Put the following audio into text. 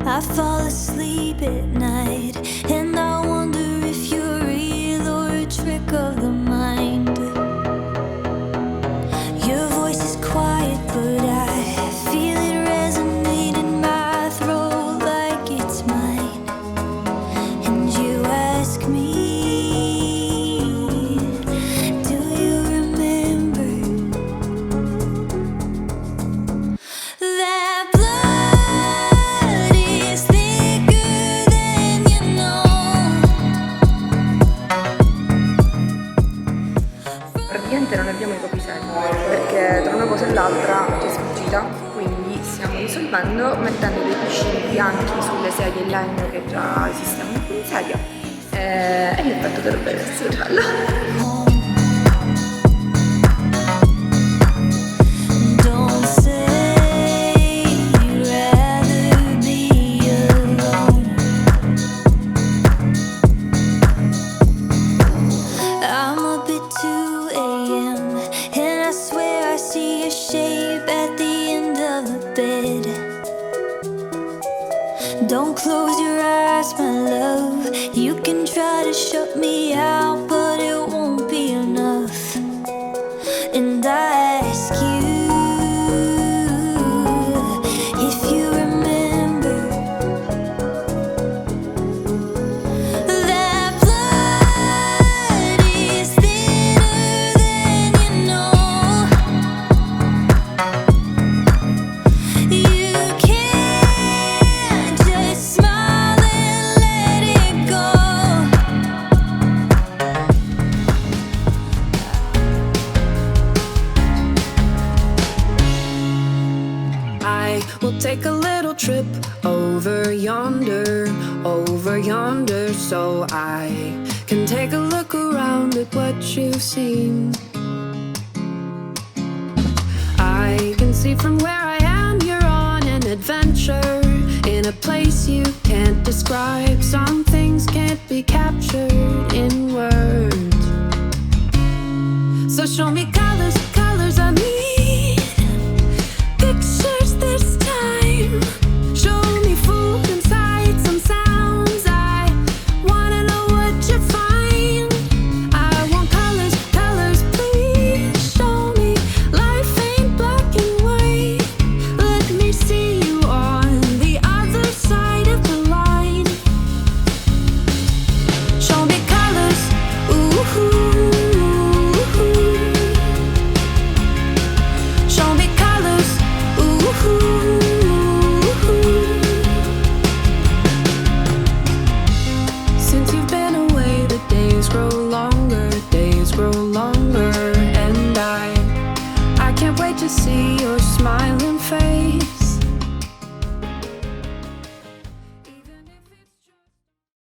I fall asleep at night, and I wonder if you're real or a trick of the mind. Your voice is quiet, but I feel it resonate in my throat like it's mine. And you ask me, do you remember that blood is thicker than you know? Praticamente non abbiamo i capiselli perché tra una cosa e l'altra ci è sfuggita, quindi stiamo risolvendo mettendo dei cuscini bianchi sulle sedie in legno che già esistevano qui in sedia e l'effetto dovrebbe essere bello. Don't say you'd rather be alone. I'm up at 2 a.m. and I swear I see a shape at the end of the bed. Don't close your eyes, my love. You can try to shut me out, but it won't be enough. And I ask you if you remember that blood is thinner than you know. You can't just smile and let it go. I will take a little trip over yonder, so I can take a look around at what you've seen. I can see from where I am you're on an adventure in a place you can't describe. Some things can't be captured in words. So show me colors, colors I need. Pictures this time. Show me food and sights and sounds. I wanna know what you find. I want colors, colors, please. Show me life ain't black and white. Let me see you on the other side of the line. Show me colors, ooh. Show me colors, ooh. Since you've been away, the days grow longer, and I can't wait to see